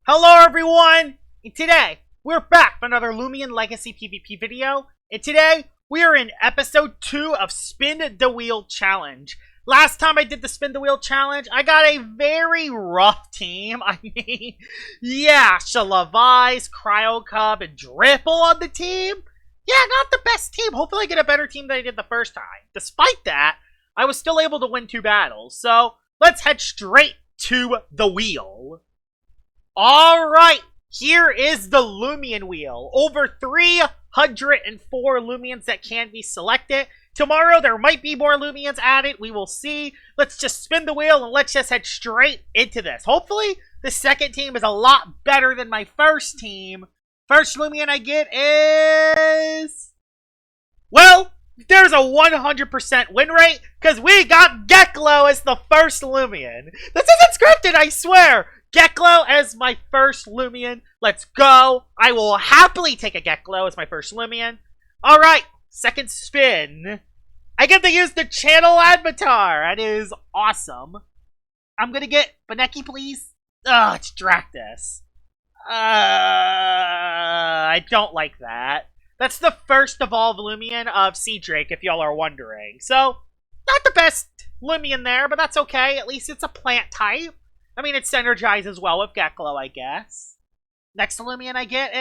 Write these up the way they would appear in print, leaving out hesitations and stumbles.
Hello everyone! And today, we're back for another Loomian Legacy PvP video. And today, we are in episode 2 of Spin the Wheel Challenge. Last time I did the Spin the Wheel Challenge, I got a very rough team. Shalavise, Cryo Cub, and Dripple on the team. Yeah, not the best team. Hopefully I get a better team than I did the first time. Despite that, I was still able to win 2 battles. So, let's head straight to the wheel. Alright, here is the Loomian wheel. Over 304 Loomians that can be selected. Tomorrow there might be more Loomians added. We will see. Let's just spin the wheel and let's just head straight into this. Hopefully, the second team is a lot better than my first team. First Loomian I get is... well, there's a 100% win rate because we got Geklow as the first Loomian. This isn't scripted, I swear. Geklow as my first Loomian. Let's go. I will happily take a Geklow as my first Loomian. Alright, second spin. I get to use the channel avatar. That is awesome. I'm gonna get Baneki, please. Ugh, it's Dractus. I don't like that. That's the first evolved Loomian of Sea Drake, if y'all are wondering. So, not the best Loomian there, but that's okay. At least it's a plant type. I mean, it synergizes well with Geklow, I guess. Next Loomian I get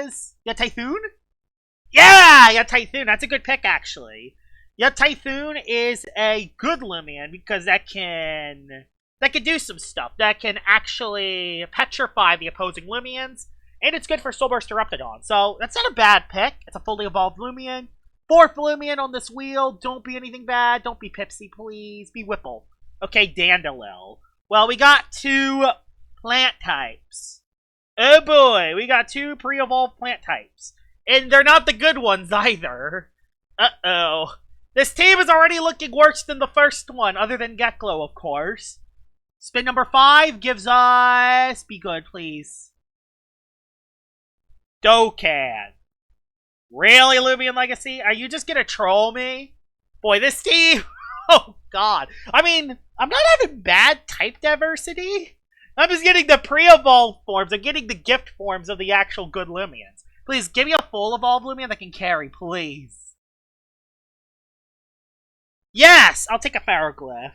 is... Typhoon? Yeah, Typhoon. That's a good pick, actually. Typhoon is a good Loomian because that can do some stuff. That can actually petrify the opposing Loomians. And it's good for Soul Burst Eruptodon. So, that's not a bad pick. It's a fully evolved Loomian. Fourth Loomian on this wheel. Don't be anything bad. Don't be Pipsy, please. Be Whipple. Okay, Dandelion. Well, we got 2 plant types. Oh boy, we got 2 pre-evolved plant types. And they're not the good ones either. Uh-oh. This team is already looking worse than the first one, other than Geklow, of course. Spin number 5 gives us... be good, please. Dokkan. Really, Loomian Legacy? Are you just gonna troll me? Boy, this team... oh, God. I mean, I'm not having bad type diversity. I'm just getting the pre-evolved forms. I'm getting the gift forms of the actual good Loomians. Please, give me a full evolved Loomian that can carry, please. Yes! I'll take a Ferroglyph.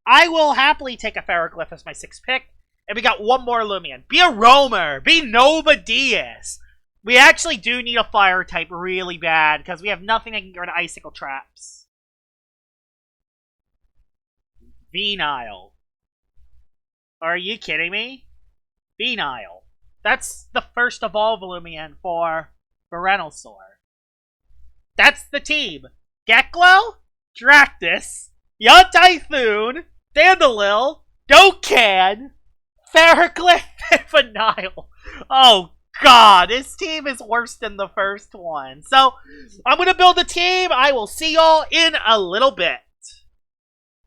I will happily take a Ferroglyph as my 6th pick. And we got 1 more Loomian. Be a roamer! Be Nova Diaz! We actually do need a fire type really bad, because we have nothing that can get rid of icicle traps. Venile. Are you kidding me? Venile. That's the first evolved Loomian for Venusaur. That's the team. Geklow, Dractus, Typhoon, Dandelion, Dokkan, Ferroglyph, and Venile. Oh God, this team is worse than the first one. So, I'm gonna build a team. I will see y'all in a little bit.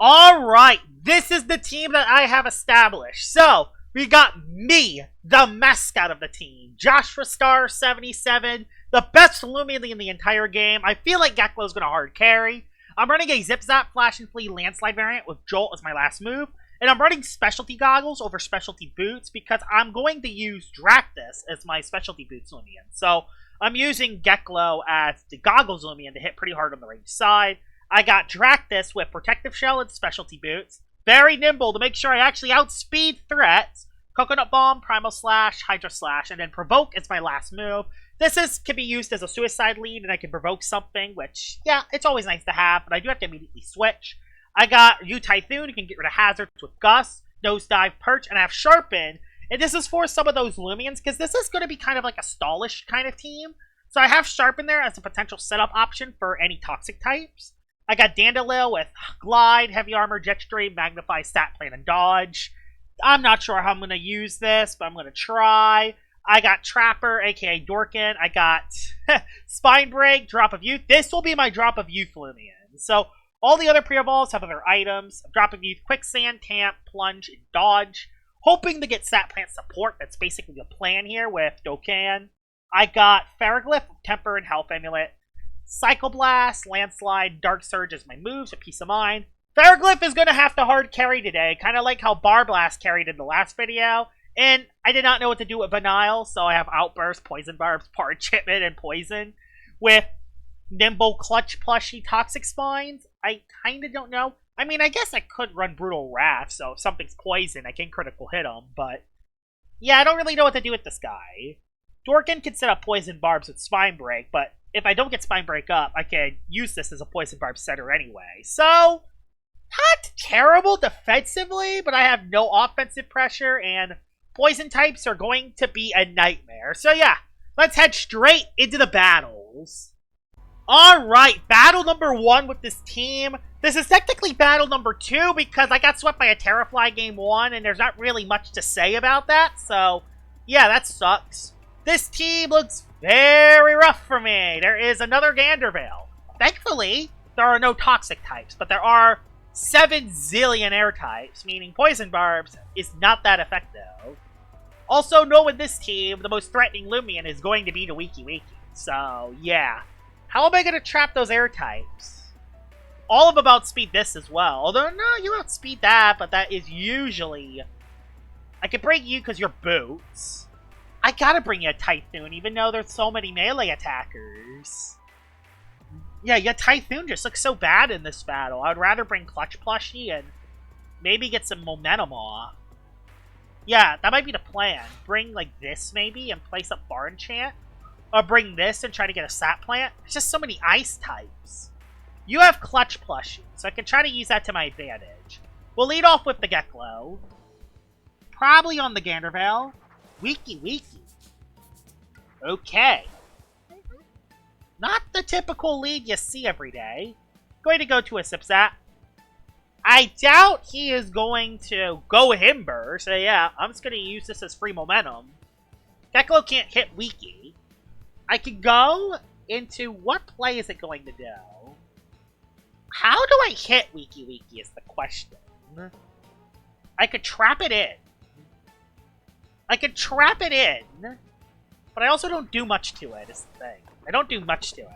Alright, this is the team that I have established. So, we got me, the mascot of the team. Joshua Star 77, the best Loomian in the entire game. I feel like Geklow's going to hard carry. I'm running a Zip Zap, Flash and Flee Landslide variant with Jolt as my last move. And I'm running Specialty Goggles over Specialty Boots because I'm going to use Dractus as my Specialty Boots Loomian. So, I'm using Geklow as the Goggles Loomian to hit pretty hard on the range side. I got Dractus with Protective Shell and Specialty Boots. Very nimble to make sure I actually outspeed threats. Coconut Bomb, Primal Slash, Hydra Slash, and then Provoke is my last move. This can be used as a suicide lead, and I can provoke something, which, yeah, it's always nice to have, but I do have to immediately switch. I got Typhoon, who can get rid of hazards with Gust, Nosedive, Perch, and I have Sharpen. And this is for some of those Loomians, because this is going to be kind of like a stallish kind of team. So I have Sharpen there as a potential setup option for any toxic types. I got Dandelion with Glide, Heavy Armor, Jetstream, Magnify, Stat Plan, and Dodge. I'm not sure how I'm going to use this, but I'm going to try. I got Trapper, aka Dorkin. I got Spine Break, Drop of Youth. This will be my Drop of Youth Loomian. So, all the other pre-evolves have other items. Drop of Youth, Quicksand, Tamp, Plunge, and Dodge. Hoping to get Stat Plant support. That's basically the plan here with Dokkan. I got Ferroglyph, Temper, and Health Amulet. Cycle Blast, Landslide, Dark Surge as my moves, a Peace of Mind. Ferroglyph is going to have to hard carry today, kind of like how Bar Blast carried in the last video. And I did not know what to do with Banile, so I have Outburst, Poison Barbs, Parchment, and Poison. With Nimble, Clutch Plushie, Toxic Spines, I kinda don't know. I mean, I guess I could run Brutal Wrath, so if something's poison, I can critical hit them, but... yeah, I don't really know what to do with this guy. Dorkin can set up Poison Barbs with Spine Break, but if I don't get Spine Break up, I can use this as a Poison Barb setter anyway. So, not terrible defensively, but I have no offensive pressure, and poison types are going to be a nightmare. So yeah, let's head straight into the battles. Alright, battle number 1 with this team. This is technically battle number 2 because I got swept by a Terrafly game 1, and there's not really much to say about that, so yeah, that sucks. This team looks very rough for me. There is another Gandervale. Thankfully, there are no toxic types, but there are 7 zillion air types, meaning Poison Barbs is not that effective. Also, know with this team, the most threatening Loomian is going to be the Wiki Wiki. So, yeah. How am I going to trap those air types? All of them outspeed this as well. Although, no, you outspeed that, but that is usually... I could bring you because you're Boots. I gotta bring you a Typhoon, even though there's so many melee attackers. Yeah, your Typhoon just looks so bad in this battle. I would rather bring Clutch Plushie and maybe get some momentum off. Yeah, that might be the plan. Bring, like, this, maybe, and place up Bar Enchant. Or bring this and try to get a Sap Plant. There's just so many ice types. You have Clutch Plushie, so I can try to use that to my advantage. We'll lead off with the Geklow. Probably on the Gandervale. Wiki Wiki. Okay. Not the typical lead you see every day. Going to go to a Sipsat. I doubt he is going to go Himber, so yeah, I'm just going to use this as free momentum. Geklow can't hit Wiki. I could go into... what play is it going to do? How do I hit Wiki Wiki is the question. I could trap it in. I could trap it in, but I also don't do much to it, is the thing. I don't do much to it.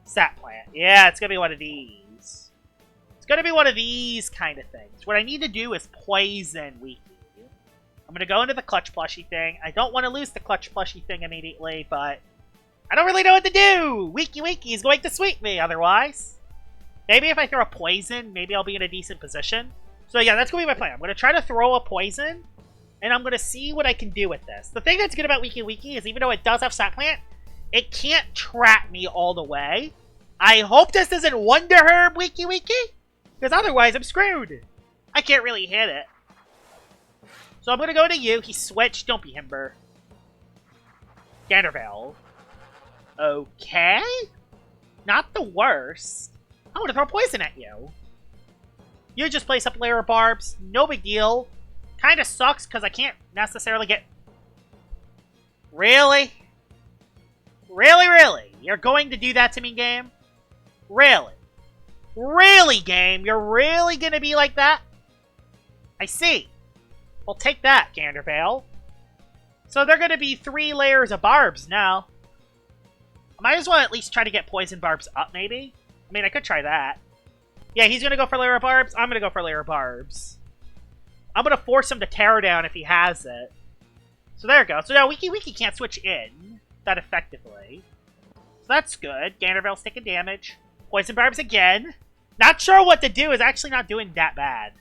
Sap Plant. Yeah, it's going to be one of these. It's going to be one of these kind of things. What I need to do is poison Wiki. I'm going to go into the Clutch Plushie thing. I don't want to lose the Clutch Plushie thing immediately, but I don't really know what to do. Wiki Wiki is going to sweep me otherwise. Maybe if I throw a poison, maybe I'll be in a decent position. So yeah, that's going to be my plan. I'm going to try to throw a poison, and I'm going to see what I can do with this. The thing that's good about Wiki Wiki is even though it does have Sap Plant, it can't trap me all the way. I hope this doesn't Wonder Herb Wiki Wiki, because otherwise I'm screwed. I can't really hit it. So I'm going to go to you. He switched. Don't be Himber. Gandervale. Okay. Not the worst. I'm going to throw poison at you. You just place up layer of barbs. No big deal. Kind of sucks because I can't necessarily get... Really? Really? You're going to do that to me, game? Really? Really, game? You're really going to be like that? I see. Well, take that, Gandervale. So they're going to be 3 layers of barbs now. I might as well at least try to get poison barbs up, maybe? I mean, I could try that. Yeah, he's going to go for layer of barbs. I'm going to go for layer of barbs. I'm going to force him to tear down if he has it. So there we go. So now Wiki Wiki can't switch in that effectively. So that's good. Gandervale's taking damage. Poison barbs again. Not sure what to do. Is actually not doing that bad.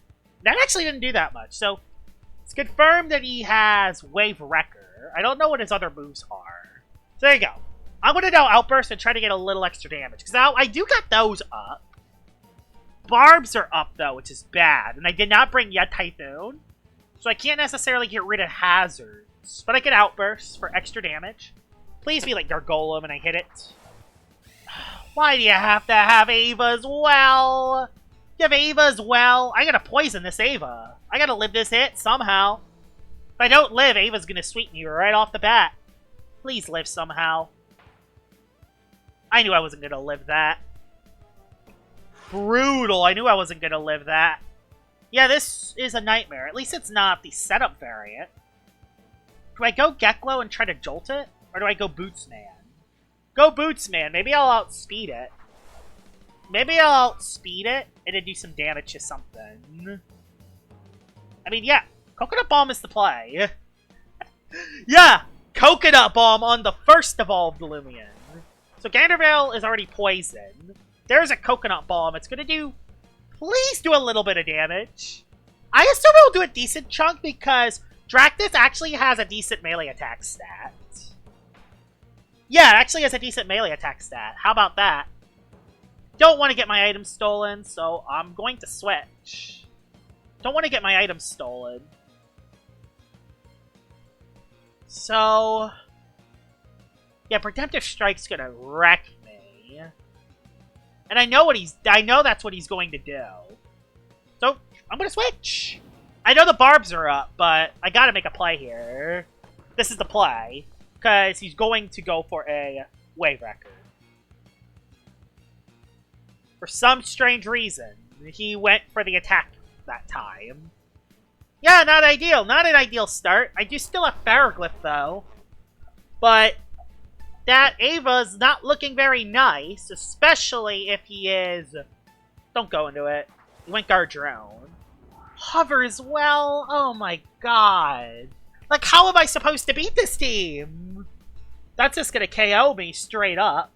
That actually didn't do that much. So it's confirmed that he has Wave Wrecker. I don't know what his other moves are. So there you go. I'm going to now Outburst and try to get a little extra damage. Because now I do got those up. Barbs are up, though, which is bad. And I did not bring yet Typhoon. So I can't necessarily get rid of hazards. But I can Outburst for extra damage. Please be like Gargolem and I hit it. Why do you have to have Ava as well? You have Ava as well? I gotta poison this Ava. I gotta live this hit somehow. If I don't live, Ava's gonna sweep me right off the bat. Please live somehow. I knew I wasn't gonna live that. Brutal. I knew I wasn't gonna live that. Yeah, this is a nightmare. At least it's not the setup variant. Do I go Geklow and try to jolt it? Or do I go Bootsman? Go Bootsman. Maybe I'll outspeed it. Maybe I'll outspeed it and then do some damage to something. I mean, yeah. Coconut Bomb is the play. Yeah! Coconut Bomb on the first evolved Loomian. So Gandervale is already poisoned. There's a Coconut Bomb. It's gonna do... Please do a little bit of damage. I assume it'll do a decent chunk because Dractus actually has a decent melee attack stat. Yeah, it actually has a decent melee attack stat. How about that? Don't want to get my items stolen, so I'm going to switch. Don't want to get my items stolen. So... yeah, Redemptive Strike's gonna wreck me. And I know that's what he's going to do. So, I'm gonna switch! I know the barbs are up, but I gotta make a play here. This is the play. Because he's going to go for a Wave Wrecker. For some strange reason, he went for the attack that time. Yeah, not ideal. Not an ideal start. I do still have Ferroglyph, though. But that Ava's not looking very nice, especially if he is... Don't go into it. He went guard drone. Hover as well? Oh my god. Like, how am I supposed to beat this team? That's just gonna KO me straight up.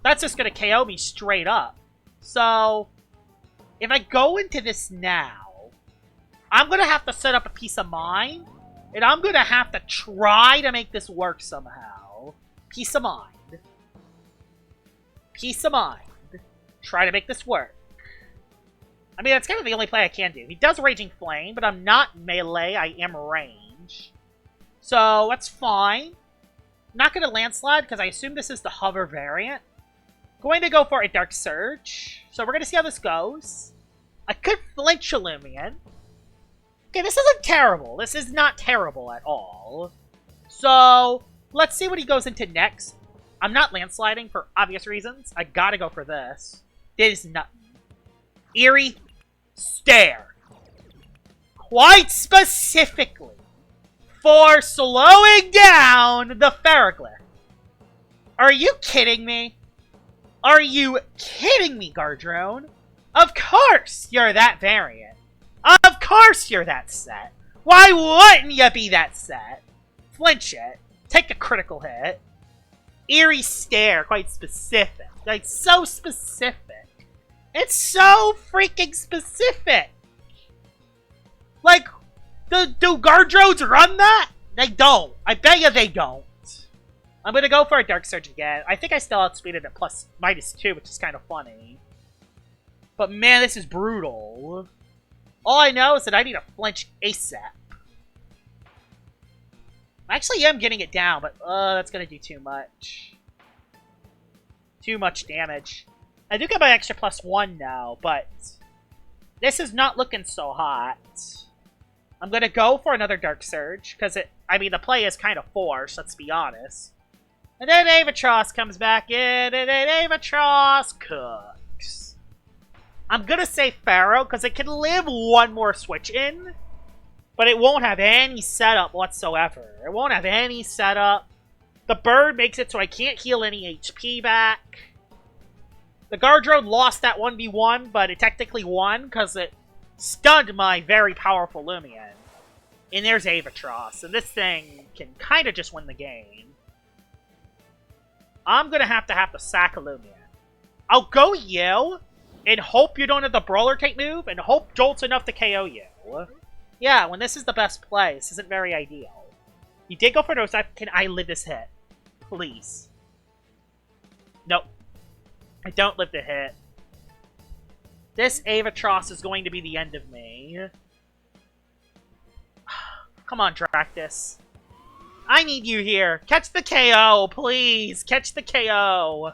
That's just gonna KO me straight up. So, if I go into this now, I'm gonna have to set up a Peace of Mind, and I'm gonna have to try to make this work somehow. Peace of Mind. Peace of Mind. Try to make this work. I mean, that's kind of the only play I can do. He does Raging Flame, but I'm not melee, I am range. So, that's fine. Not going to Landslide, because I assume this is the Hover variant. Going to go for a Dark Surge. So, we're going to see how this goes. I could flinch a Loomian. Okay, this isn't terrible. This is not terrible at all. So, let's see what he goes into next. I'm not Landsliding for obvious reasons. I gotta go for this. This is nothing. Eerie Stare. Quite specifically for slowing down the Ferroglyph. Are you kidding me? Are you kidding me, Gardrone? Of course you're that variant. Of course you're that set. Why wouldn't you be that set? Flinch it. Take a critical hit. Eerie Stare, quite specific. Like, so specific. It's so freaking specific! Like, do guard drones run that? They don't. I bet you they don't. I'm gonna go for a Dark Surge again. I think I still outspeeded at +2, which is kind of funny. But man, this is brutal. All I know is that I need to flinch ASAP. I actually am getting it down, but that's gonna do too much. Too much damage. I do get my extra +1 now, but this is not looking so hot. I'm gonna go for another Dark Surge, because the play is kind of forced, let's be honest. And then Avatros comes back in, and then Avatros cooks. I'm gonna say Pharaoh, because it can live one more switch in, but it won't have any setup whatsoever. It won't have any setup. The bird makes it so I can't heal any HP back. The guard drone lost that 1v1, but it technically won because it stunned my very powerful Loomian. And there's Avatros, and this thing can kind of just win the game. I'm going to have to sack a Loomian. I'll go you, and hope you don't have the Brawler type move, and hope Jolt's enough to KO you. Yeah, when this is the best play, this isn't very ideal. You did go for those. Can I live this hit? Please. Nope. I don't live the hit. This Avatros is going to be the end of me. Come on, Dractus. I need you here. Catch the KO, please. Catch the KO.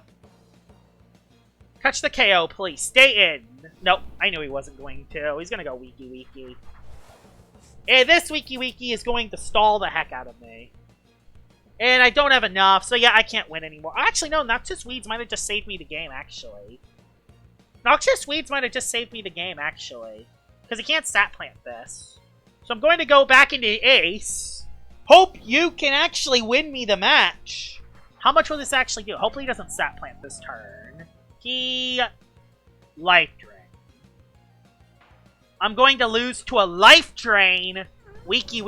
Catch the KO, please. Stay in. Nope, I knew he wasn't going to. He's going to go weaky. And this weaky is going to stall the heck out of me. And I don't have enough, so yeah, I can't win anymore. Actually, no, Noxious Weeds might have just saved me the game, actually. Noxious Weeds might have just saved me the game, actually. Because he can't stat plant this. So I'm going to go back into Ace. Hope you can actually win me the match. How much will this actually do? Hopefully he doesn't stat plant this turn. He... Life Drain. I'm going to lose to a Life Drain. Weaky.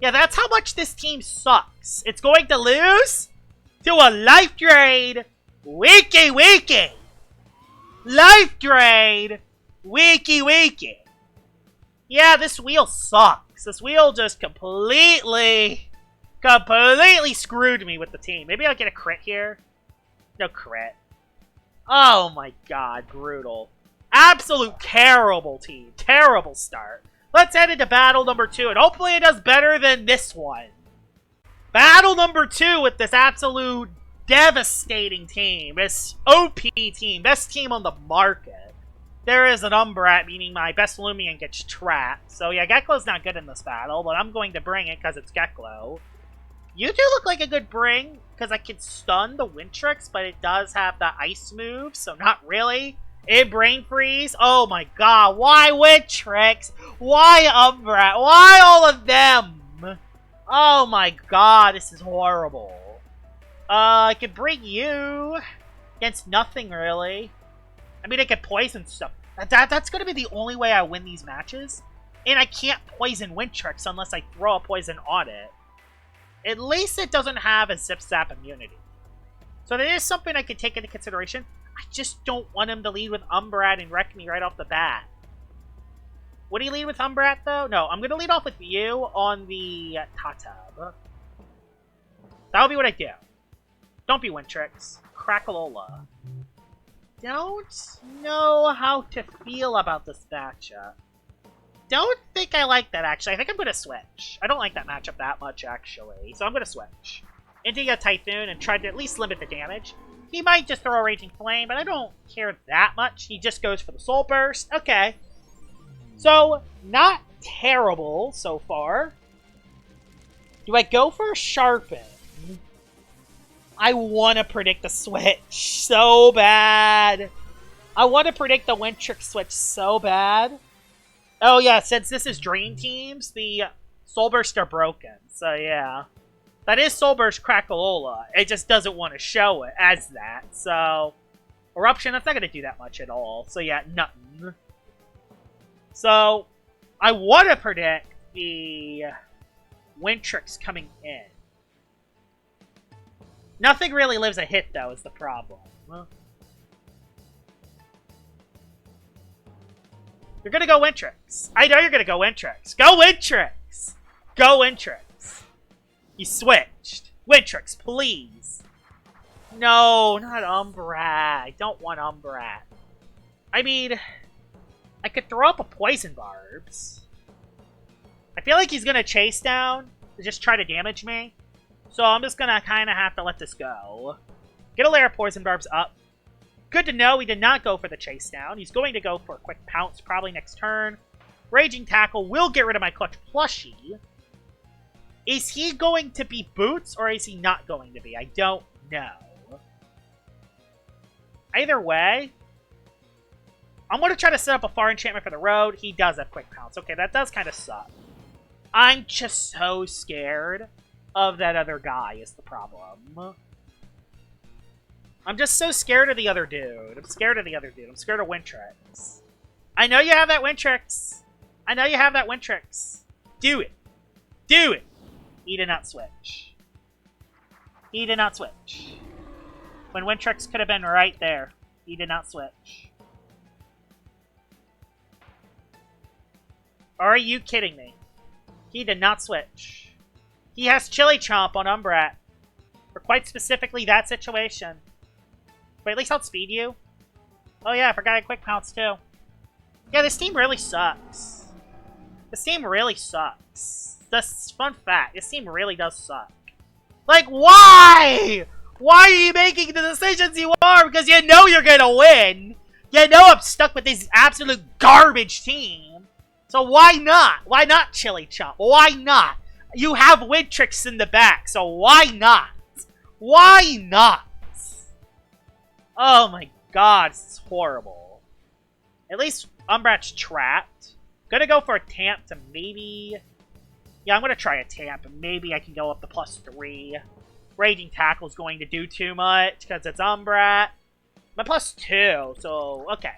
Yeah, that's how much this team sucks. It's going to lose to a Life Drain Wiki. Life Drain Wiki. Yeah, this wheel sucks. This wheel just completely screwed me with the team. Maybe I'll get a crit here. No crit. Oh my god, brutal. Absolute terrible team. Terrible start. Let's head into battle number 2, and hopefully it does better than this one. Battle number 2 with this absolute devastating team. This OP team. Best team on the market. There is an Umbrat, meaning my best Loomian gets trapped. So yeah, Geklow's not good in this battle, but I'm going to bring it because it's Geklow. You do look like a good bring, because I can stun the Wintrix, but it does have the ice move, so not really. It Brain Freeze. Oh my god, why Wintrix? Why Umbrat? Why all of them? Oh my god, this is horrible. I could bring you against nothing, really. I mean, I could poison stuff. That's going to be the only way I win these matches. And I can't poison Wintrix unless I throw a poison on it. At least it doesn't have a Zip Zap immunity. So that is something I could take into consideration. I just don't want him to lead with Umbrat and wreck me right off the bat. Would he lead with Umbrat, though? No, I'm going to lead off with you on the Tatab. That'll be what I do. Don't be Wintrix. Crackalola. Don't know how to feel about this matchup. Don't think I like that, actually. I think I'm going to switch. I don't like that matchup that much, actually. So I'm going to switch. Into a Typhoon and try to at least limit the damage. He might just throw a Raging Flame, but I don't care that much. He just goes for the Soul Burst. Okay. So, not terrible so far. Do I go for a Sharpen? I want to predict the switch so bad. I want to predict the Wintrix switch so bad. Oh yeah, since this is Dream Teams, the Soul Bursts are broken. So yeah. That is Soul Burst Crackalola. It just doesn't want to show it as that. So, Eruption, that's not going to do that much at all. So yeah, nothing. So, I want to predict the Wintrix coming in. Nothing really lives a hit, though, is the problem. You're going to go Wintrix. I know you're going to go Wintrix. Go Wintrix! Go Wintrix. You switched. Wintrix, please. No, not Umbrat. I don't want Umbrat. I mean, I could throw up a Poison Barbs. I feel like he's going to chase down to just try to damage me. So I'm just going to kind of have to let this go. Get a layer of Poison Barbs up. Good to know he did not go for the chase down. He's going to go for a quick pounce probably next turn. Raging Tackle will get rid of my Clutch plushie. Is he going to be Boots or is he not going to be? I don't know. Either way, I'm going to try to set up a Far Enchantment for the road. He does have quick pounce. Okay, that does kind of suck. I'm just so scared of that other guy is the problem. I'm just so scared of the other dude. I'm scared of Wintrix. I know you have that Wintrix. I know you have that Wintrix. Do it. Do it. He did not switch. He did not switch. When Wintrix could have been right there. He did not switch. Are you kidding me? He did not switch. He has Chili Chomp on Umbrat. For quite specifically that situation. But at least outspeed you. Oh yeah, I forgot I quick pounce too. Yeah, this team really sucks. This team really sucks. That's fun fact. This team really does suck. Like, why? Why are you making the decisions you are? Because you know you're gonna win. You know I'm stuck with this absolute garbage team. So why not? Why not Chili Chomp? Why not? You have Wintrix in the back, so why not? Why not? Oh my god, this is horrible. At least Umbrat's trapped. Gonna go for a Tamp to maybe... Yeah, I'm gonna try a Tamp, and maybe I can go up to +3. Raging Tackle's going to do too much, because it's Umbrat. I'm +2, so, okay.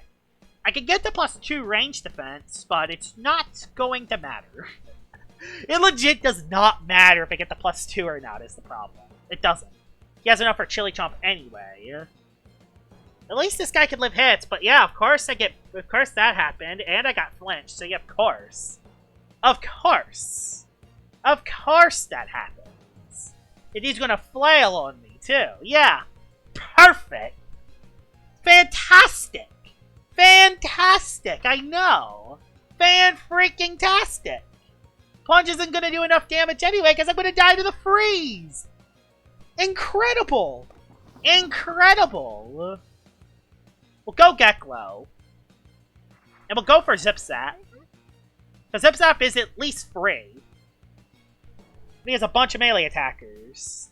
I can get the +2 range defense, but it's not going to matter. It legit does not matter if I get the +2 or not is the problem. It doesn't. He has enough for Chili Chomp anyway. At least this guy could live hits, but yeah, of course that happened, and I got flinched, so yeah, of course. Of course. Of course that happens. And he's gonna flail on me, too. Yeah. Perfect. Fantastic. Fantastic, I know. Fan-freaking-tastic. Plunge isn't gonna do enough damage anyway, because I'm gonna die to the freeze. Incredible. Incredible. We'll go Geklow. And we'll go for Zip-Zap. Because Zip-Zap is at least free. He has a bunch of melee attackers.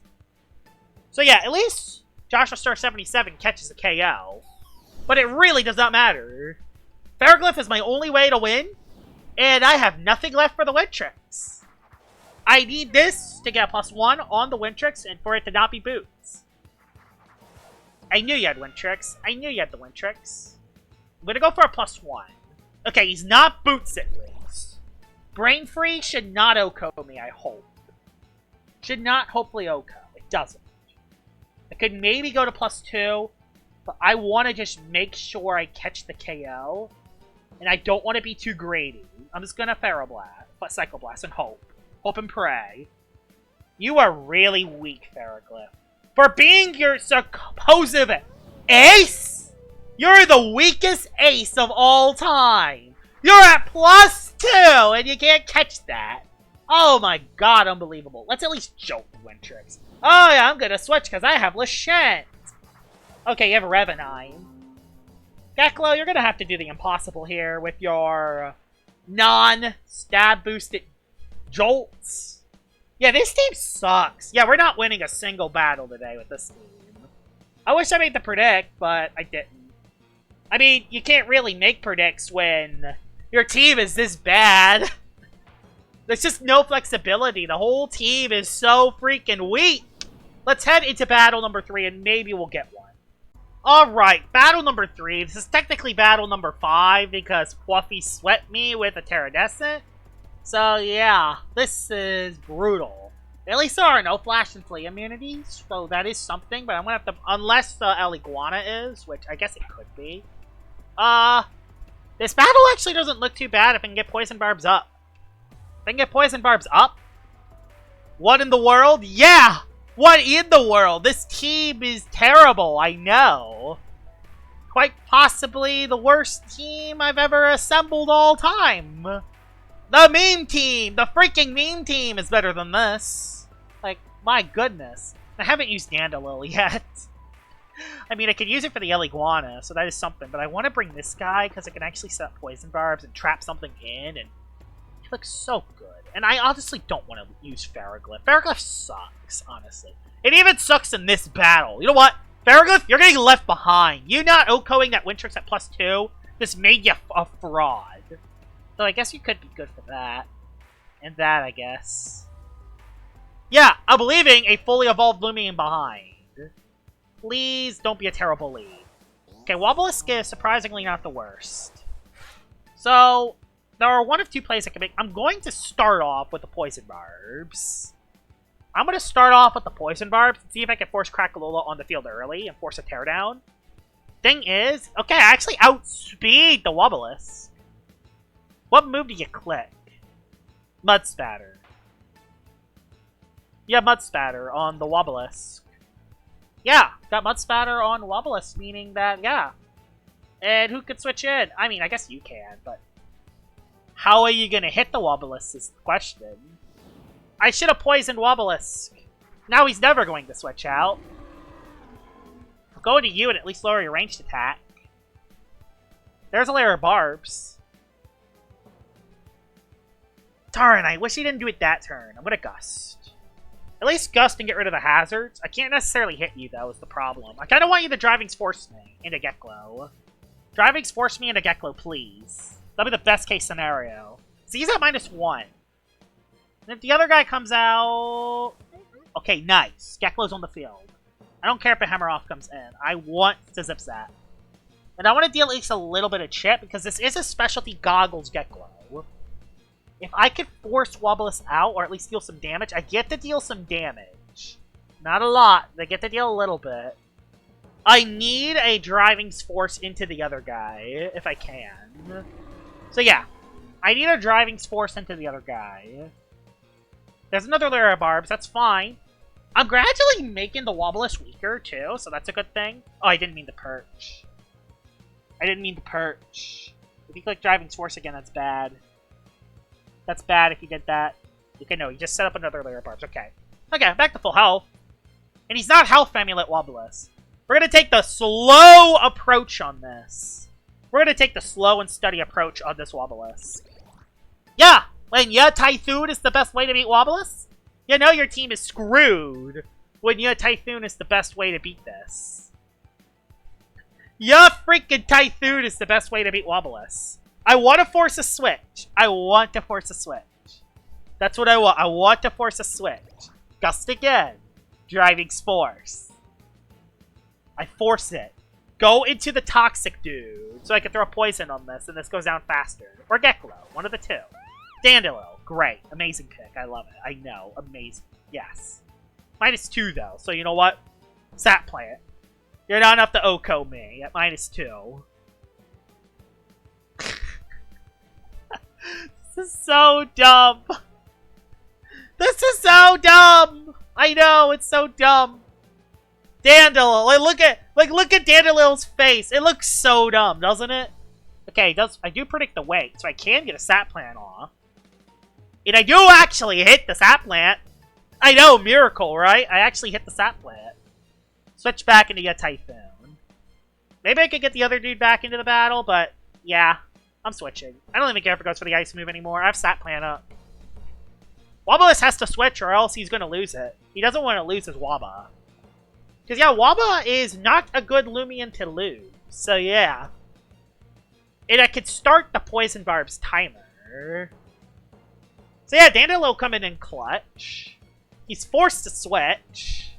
So yeah, at least Joshua Star 77 catches a KO. But it really does not matter. Ferroglyph is my only way to win. And I have nothing left for the Wintrix. I need this to get a +1 on the Wintrix and for it to not be Boots. I knew you had Wintrix. I knew you had the Wintrix. I'm gonna go for a +1. Okay, he's not Boots at least. Brain Freeze should not OHKO me, I hope. Should not hopefully OHKO. It doesn't. I could maybe go to +2, but I want to just make sure I catch the KO. And I don't want to be too greedy. I'm just gonna Feral Blast, Psycho Blast, and hope. Hope and pray. You are really weak, Ferroglyph. For being your supposed ace? You're the weakest ace of all time. You're at +2, and you can't catch that. Oh my god, unbelievable. Let's at least joke Wintrix. Oh yeah, I'm gonna switch because I have Lashent. Okay, you have Revenine. Geklow, you're gonna have to do the impossible here with your non-stab boosted jolts. Yeah, this team sucks. Yeah, we're not winning a single battle today with this team. I wish I made the predict, but I didn't. I mean, you can't really make predicts when your team is this bad. There's just no flexibility. The whole team is so freaking weak. Let's head into battle number 3 and maybe we'll get one. Alright, battle number 3. This is technically battle number 5 because Fluffy swept me with a Pterodescent. So yeah, this is brutal. At least there are no Flash and Flea immunities, so that is something, but I'm gonna have to, unless El Iguana is, which I guess it could be. This battle actually doesn't look too bad if I can get Poison Barbs up. If I can get Poison Barbs up? What in the world? Yeah! What in the world? This team is terrible, I know. Quite possibly the worst team I've ever assembled all time. The meme team! The freaking meme team is better than this. Like, my goodness. I haven't used Dandelion yet. I mean, I could use it for the El Iguana, so that is something. But I want to bring this guy because I can actually set up Poison Barbs and trap something in. And he looks so good. And I honestly don't want to use Ferroglyph. Ferroglyph sucks, honestly. It even sucks in this battle. You know what? Ferroglyph, you're getting left behind. You not OHKOing that Wintrix at +2 just made you a fraud. So I guess you could be good for that. And that, I guess. Yeah, I'm leaving a fully evolved Loomian behind. Please don't be a terrible lead. Okay, Wobblisk is surprisingly not the worst. So, there are one of two plays I can make. I'm going to start off with the Poison Barbs. I'm going to start off with the Poison Barbs and see if I can force Crackalola on the field early and force a teardown. Thing is, okay, I actually outspeed the Wobblisk. What move do you click? Mud Spatter. Yeah, Mud Spatter on the Wobblisk. Yeah, got Mud Spatter on Wobblisk, meaning that, yeah. And who could switch in? I mean, I guess you can, but how are you going to hit the Wobblisk is the question. I should have poisoned Wobblisk. Now he's never going to switch out. Go to you and at least lower your ranged attack. There's a layer of barbs. Darn, I wish he didn't do it that turn. I'm going to Gust. At least Gust and get rid of the hazards. I can't necessarily hit you, though, is the problem. I kind of want you to Driving's Force me into Geklow. Driving's Force me into Geklow, please. That'll be the best case scenario. So he's at -1. And if the other guy comes out... Okay, nice. Geklow's on the field. I don't care if a Hammer Off comes in. I want to Zip Zap. And I want to deal at least a little bit of chip, because this is a specialty Goggles Geklow. if I could force Wobbulas out, or at least deal some damage, I get to deal some damage. Not a lot, I get to deal a little bit. I need a driving force into the other guy, if I can. So yeah, I need a driving force into the other guy. There's another layer of barbs, that's fine. I'm gradually making the Wobbulas weaker, too, so that's a good thing. Oh, I didn't mean to perch. I didn't mean to perch. If you click driving force again, that's bad. That's bad if you did that. Okay, no, you just set up another layer of barbs. Okay. Okay, back to full health. And he's not Health Amulet Wobbulas. We're going to take the slow approach on this. We're going to take the slow and steady approach on this Wobbulas. Yeah, when your Typhoon is the best way to beat Wobbulas, you know your team is screwed when your Typhoon is the best way to beat this. Your freaking Typhoon is the best way to beat Wobbulas. I want to force a switch. I want to force a switch. That's what I want. I want to force a switch. Gust again. Driving Force. I force it. Go into the Toxic dude so I can throw poison on this and this goes down faster. Or Geklow. One of the two. Dandelion. Great. Amazing pick. I love it. I know. Amazing. Yes. -2 though. So you know what? Sat plant. You're not enough to Oko me at -2. This is so dumb. This is so dumb. I know, it's so dumb. Dandelion, look at Dandelion's face. It looks so dumb, doesn't it? Okay, I do predict the weight, so I can get a sat plant off. And I do actually hit the sat plant. I know, miracle, right? I actually hit the sat plant. Switch back into your Typhoon. Maybe I could get the other dude back into the battle, but yeah, I'm switching. I don't even care if it goes for the ice move anymore. I have sat plant up. Wobbulas has to switch or else he's going to lose it. He doesn't want to lose his Wobba. Because, yeah, Wobba is not a good Loomian to lose. So, yeah. And I could start the Poison Barb's timer. So, yeah, Dandelion coming in clutch. He's forced to switch.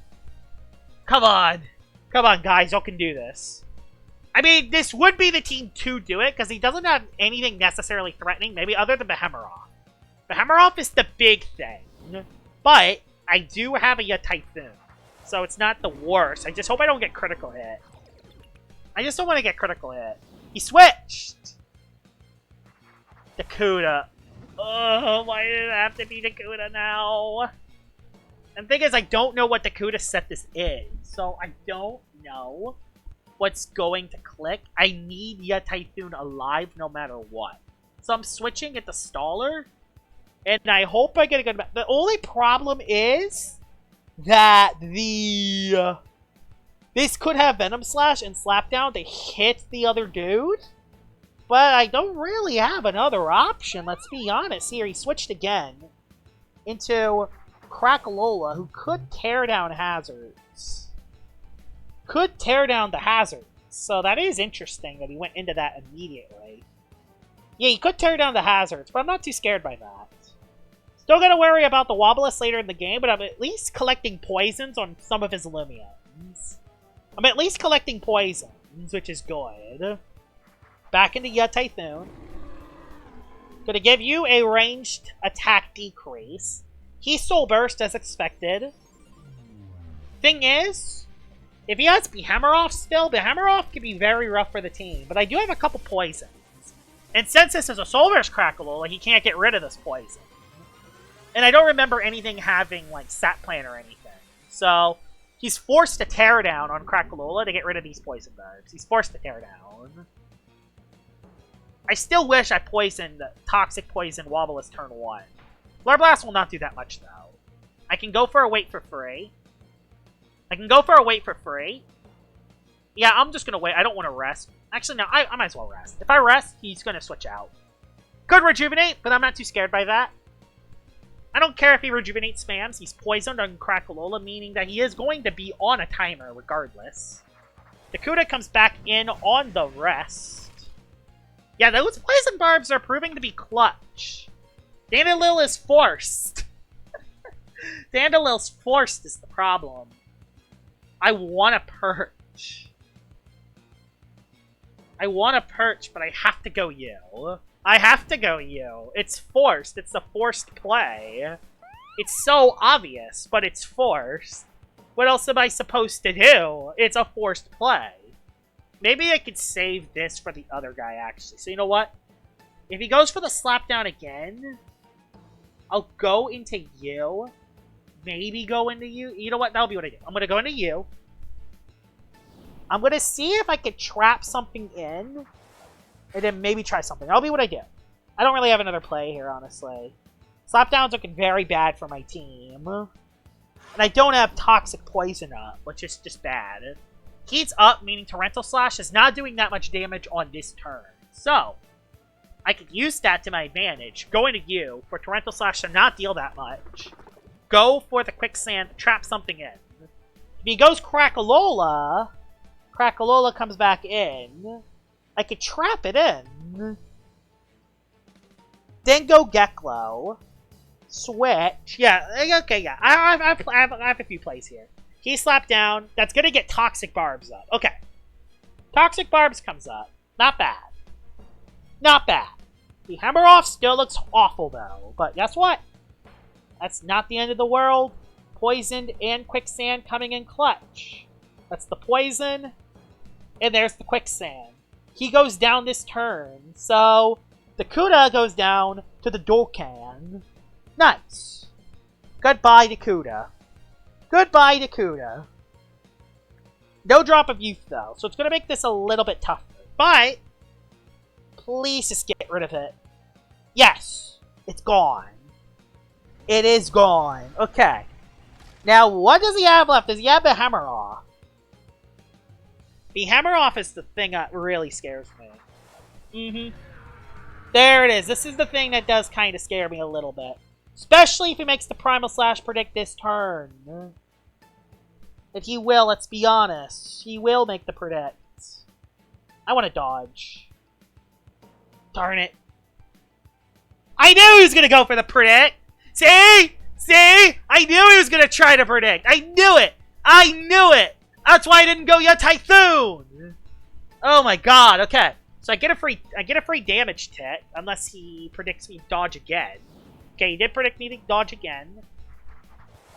Come on. Come on, guys. Y'all can do this. I mean, this would be the team to do it, because he doesn't have anything necessarily threatening, maybe other than Behemoth. Behemoth is the big thing. But I do have a Typhoon. So it's not the worst. I just hope I don't get critical hit. I just don't want to get critical hit. He switched! Dakuda. Oh, why did it have to be Dakuda now? And the thing is, I don't know what Dakuda set this is. So I don't know what's going to click. I need Typhoon alive no matter what. So I'm switching it to Staller. And I hope I get a good match. The only problem is that this could have Venom Slash and Slapdown to hit the other dude. But I don't really have another option, let's be honest here. He switched again into Crackalola, who could tear down hazards. Could tear down the hazards. So that is interesting that he went into that immediately. Yeah, he could tear down the hazards, but I'm not too scared by that. Still gotta worry about the Wobbulas later in the game, but I'm at least collecting poisons on some of his Loomians. I'm at least collecting poisons, which is good. Back into your Typhoon. Gonna give you a ranged attack decrease. He Soul Burst as expected. Thing is, if he has Behemoth still, Behemoth can be very rough for the team, but I do have a couple poisons. And since this is a Soul Burst Crackalola, he can't get rid of this poison. And I don't remember anything having, like, Sat Plant or anything. So, he's forced to tear down on Crackalola to get rid of these poison barbs. He's forced to tear down. I still wish I poisoned Toxic Poison Wobbulas turn 1. Flare Blast will not do that much, though. I can go for a wait for free. Yeah, I'm just gonna wait. I don't want to rest. Actually, no, I might as well rest. If I rest, he's gonna switch out. Could rejuvenate, but I'm not too scared by that. I don't care if he rejuvenates spams. He's poisoned on Crackalola, meaning that he is going to be on a timer regardless. Dakuda comes back in on the rest. Yeah, those poison barbs are proving to be clutch. Dandelion is forced. Dandelion's forced is the problem. I want to perch. I want to perch, but I have to go you. I have to go you. It's forced. It's a forced play. It's so obvious, but it's forced. What else am I supposed to do? It's a forced play. Maybe I could save this for the other guy, actually. So you know what? If he goes for the slapdown again, I'll go into you. Maybe go into you. You know what? That'll be what I do. I'm going to go into you. I'm going to see if I could trap something in. And then maybe try something. That'll be what I do. I don't really have another play here, honestly. Slapdown's looking very bad for my team. And I don't have Toxic Poison up, which is just bad. Heat's up, meaning Torrential Slash is not doing that much damage on this turn. So, I could use that to my advantage. Go into you for Torrential Slash to not deal that much. Go for the Quicksand, trap something in. If he goes Crackalola, Crackalola comes back in. I could trap it in. Then go Geklow. Switch. Yeah, okay, yeah. I have a few plays here. He slapped down. That's going to get Toxic Barbs up. Okay. Toxic Barbs comes up. Not bad. Not bad. The Hammer Off still looks awful, though. But guess what? That's not the end of the world. Poisoned and Quicksand coming in clutch. That's the Poison. And there's the Quicksand. He goes down this turn. So, the Kuda goes down to the Dokkan. Nice. Goodbye to Kuda. Goodbye to Kuda. No drop of youth, though. So it's going to make this a little bit tougher. But, please just get rid of it. Yes. It's gone. It is gone. Okay. Now, what does he have left? Does he have the Hammer Off? The Hammer Off is the thing that really scares me. There it is. This is the thing that does kind of scare me a little bit. Especially if he makes the Primal Slash predict this turn. That he will, let's be honest. He will make the predict. I want to dodge. Darn it. I knew he was going to go for the predict! See? See? I knew he was going to try to predict! I knew it! I knew it! That's why I didn't go yet, Typhoon! Oh my god, okay. So I get a free damage tick, unless he predicts me dodge again. Okay, he did predict me to dodge again.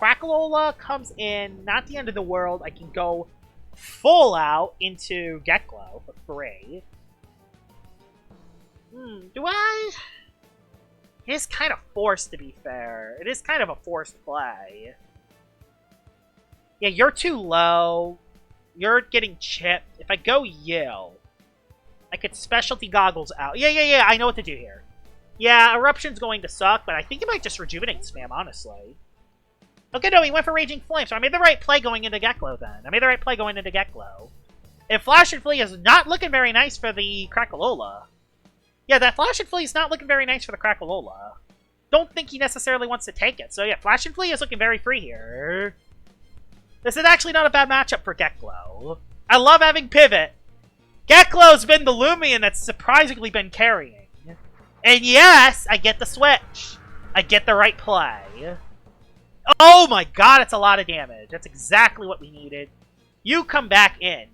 Crackalola comes in, not the end of the world. I can go full out into Geklow for free. Do I? It is kind of forced, to be fair. It is kind of a forced play. Yeah, you're too low. You're getting chipped. If I go you, I could Specialty Goggles out. Yeah, I know what to do here. Yeah, Eruption's going to suck, but I think he might just Rejuvenate spam, honestly. Okay, no, he went for Raging Flame, so I made the right play going into Geklow, then. I made the right play going into Geklow. If Flash and Flee is not looking very nice for the Crackalola. Yeah, that Flash and Flee is not looking very nice for the Crackalola. Don't think he necessarily wants to take it. So yeah, Flash and Flee is looking very free here. This is actually not a bad matchup for Geklow. I love having Pivot. Geklow's been the Loomian that's surprisingly been carrying. And yes, I get the switch. I get the right play. Oh my god, it's a lot of damage. That's exactly what we needed. You come back in.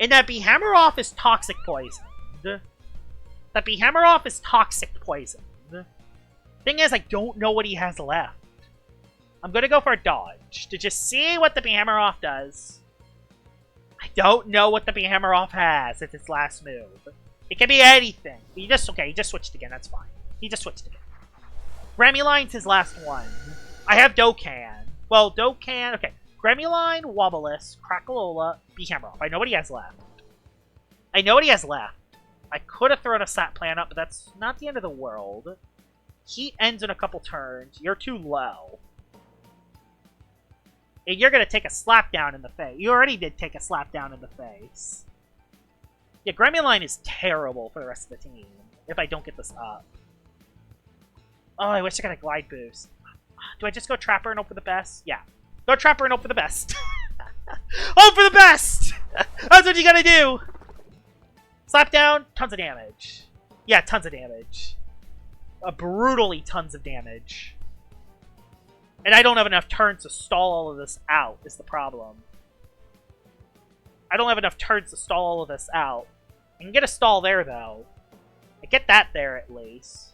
And that Hammer Off is Toxic Poisoned. That Hammer Off is Toxic Poisoned. Thing is, I don't know what he has left. I'm going to go for a dodge to just see what the Hammer Off does. I don't know what the Hammer Off has at its last move. It can be anything. He just switched again. That's fine. He just switched again. Gremmuline's his last one. I have Dokkan. Well, Dokkan... Okay. Gremmuline, Wobblisk, Crackalola, Hammer Off. I know what he has left. I know what he has left. I could have thrown a Sat Plan up, but that's not the end of the world. Heat ends in a couple turns. You're too low. And you're going to take a slap down in the face. You already did take a slap down in the face. Yeah, Gremmuline is terrible for the rest of the team if I don't get this up. Oh, I wish I got a Glide Boost. Do I just go Trapper and hope for the best? Yeah. Go Trapper and hope for the best. Hope for the best! That's what you gotta do! Slap down, tons of damage. Yeah, tons of damage. Brutally tons of damage. And I don't have enough turns to stall all of this out, is the problem. I don't have enough turns to stall all of this out. I can get a stall there, though. I get that there at least.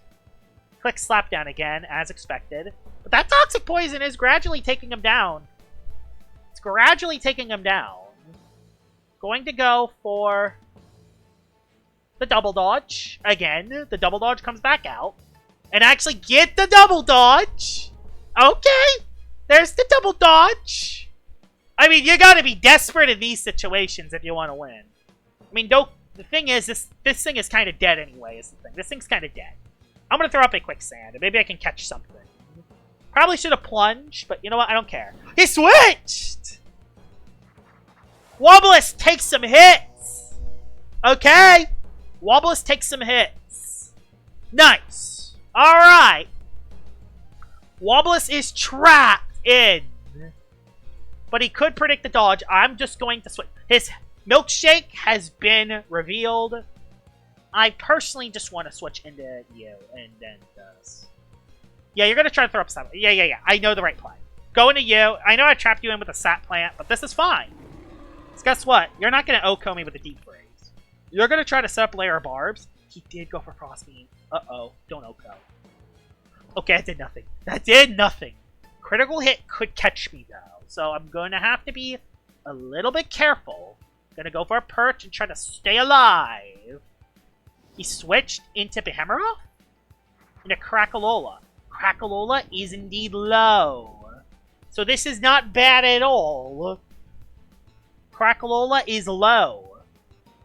Click slap down again, as expected. But that toxic poison is gradually taking him down. It's gradually taking him down. Going to go for the double dodge. Again, the double dodge comes back out. And actually get the double dodge. Okay. There's the double dodge. I mean, you gotta be desperate in these situations if you want to win. I mean, don't. The thing is, this thing is kind of dead anyway, is the thing. This thing's kind of dead. I'm gonna throw up a quicksand, and maybe I can catch something. Probably should have plunged, but you know what? I don't care. He switched! Wobblist takes some hits! Okay! Wobblist takes some hits. Nice. Alright. Wobblist is trapped in. But he could predict the dodge. I'm just going to switch. His milkshake has been revealed. I personally just want to switch into you and then this. Yeah, you're going to try to throw up something. Yeah. I know the right play. Go into you. I know I trapped you in with a sap plant, but this is fine. Because guess what? You're not going to OHKO me with a deep freeze. You're going to try to set up a layer of barbs. He did go for Frostbeam. Uh-oh. Don't OHKO. Okay, that did nothing. That did nothing. Critical hit could catch me, though. So I'm going to have to be a little bit careful. Going to go for a perch and try to stay alive. He switched into Behemoth? Into Crackalola. Crackalola is indeed low. So this is not bad at all. Crackalola is low.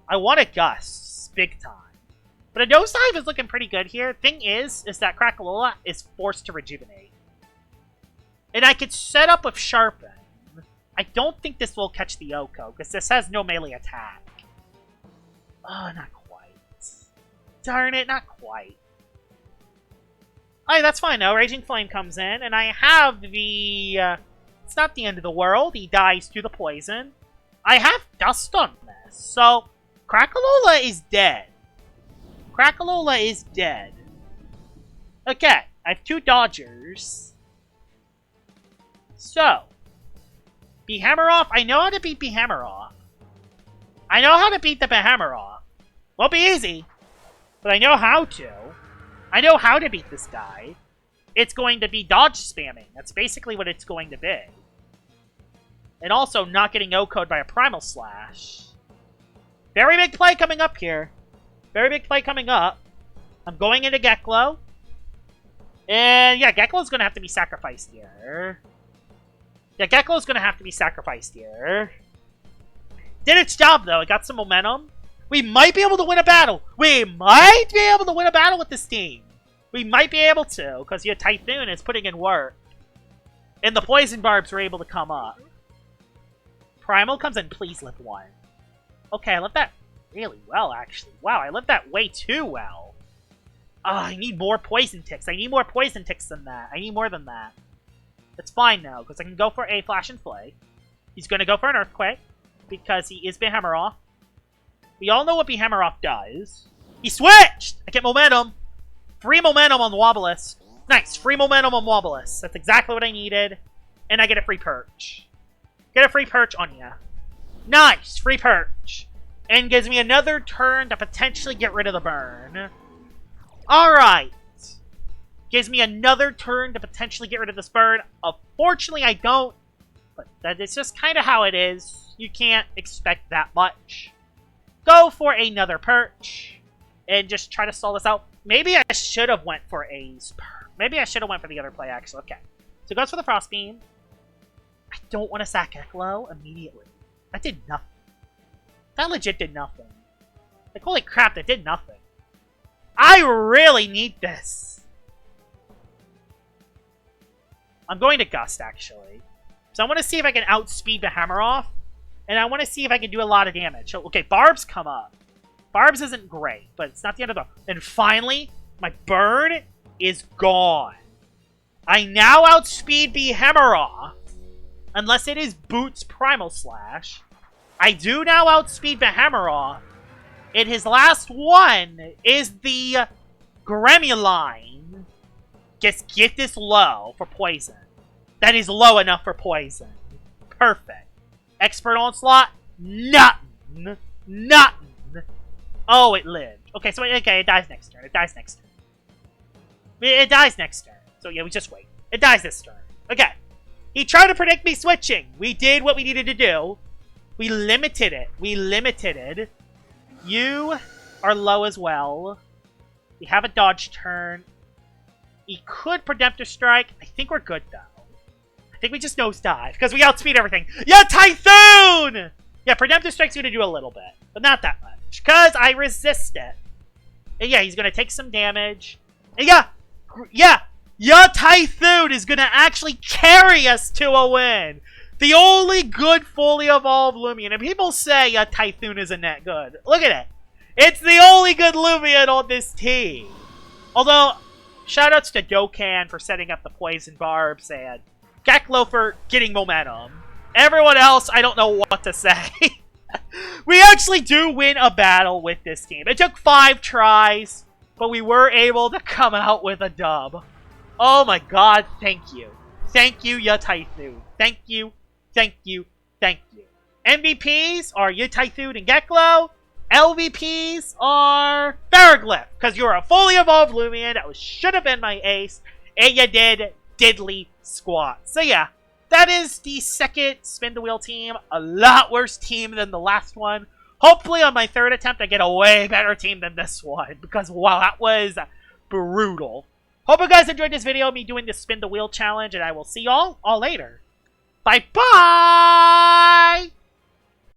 I want a Gust. Big time. But a Nosedive is looking pretty good here. Thing is that Crackalola is forced to rejuvenate. And I could set up with Sharpen. I don't think this will catch the OHKO, because this has no melee attack. Oh, not quite. Darn it, not quite. Alright, that's fine though. Raging Flame comes in, and I have the... it's not the end of the world. He dies to the poison. I have Dust on this, so... Crackalola is dead. Crackalola is dead. Okay, I have 2 Dodgers. So... Behemoth, I know how to beat Behemoth. I know how to beat the Behemoth. Won't be easy, but I know how to. I know how to beat this guy. It's going to be dodge spamming. That's basically what it's going to be. And also not getting OHKO'd by a Primal Slash. Very big play coming up here. Very big play coming up. I'm going into Geklow. And yeah, Geklow's going to have to be sacrificed here. Yeah, Geklow's going to have to be sacrificed here. Did its job, though. It got some momentum. We might be able to win a battle. We might be able to win a battle with this team. We might be able to, because your Typhoon is putting in work. And the Poison Barbs were able to come up. Primal comes in. Please live 1. Okay, I lived that really well, actually. Wow, I lived that way too well. Oh, I need more Poison Ticks. I need more Poison Ticks than that. I need more than that. It's fine now, because I can go for a Flash and Flay. He's going to go for an Earthquake, because he is Behemoth. We all know what Behemoth does. He switched! I get momentum. Free momentum on the Wobblist. Nice, free momentum on Wobblist. That's exactly what I needed. And I get a free perch. Get a free perch on ya. Nice, free perch. And gives me another turn to potentially get rid of the burn. Alright. Gives me another turn to potentially get rid of this burn. Unfortunately, I don't. But that is just kind of how it is. You can't expect that much. Go for another perch. And just try to stall this out. Maybe I should have went for a... Maybe I should have went for the other play, actually. Okay. So it goes for the Frostbeam. I don't want to sack Geklow immediately. That did nothing. That legit did nothing. Like, holy crap, that did nothing. I really need this. I'm going to Gust, actually. So I want to see if I can outspeed Behemoth. And I want to see if I can do a lot of damage. So, okay, Barbs come up. Barbs isn't great, but it's not the end of the... And finally, my burn is gone. I now outspeed Behemoth. Unless it is Boots Primal Slash. I do now outspeed Behemoth. And his last one is the Gremuline. Just get this low for poison. That is low enough for poison. Perfect. Expert Onslaught? Nothing. Nothing. Oh, it lived. Okay, so okay, it dies next turn. It dies next turn. It dies next turn. So yeah, we just wait. It dies this turn. Okay. He tried to predict me switching. We did what we needed to do. We limited it. We limited it. You are low as well. We have a dodge turn. He could Redemptor Strike. I think we're good, though. I think we just nosedive, because we outspeed everything. Yeah, Typhoon! Yeah, Redemptor Strike's going to do a little bit, but not that much, because I resist it. And yeah, he's going to take some damage. And yeah, Typhoon is going to actually carry us to a win. The only good fully evolved Loomian. And people say Typhoon isn't that good. Look at it. It's the only good Loomian on this team. Although, shoutouts to Dokkan for setting up the poison barbs and Geklow for getting momentum. Everyone else, I don't know what to say. We actually do win a battle with this team. It took 5 tries, but we were able to come out with a dub. Oh my god, thank you. Thank you, Typhoon. Thank you, thank you, thank you. MVPs are Typhoon and Geklow. LVPs are Baraglyph, because you're a fully evolved Loomian. That should have been my ace, and you did diddly squat. So yeah, that is the second Spin the Wheel team. A lot worse team than the last one. Hopefully on my third attempt I get a way better team than this one, because wow, that was brutal. Hope you guys enjoyed this video, me doing the Spin the Wheel challenge, and I will see y'all all later. Bye-bye!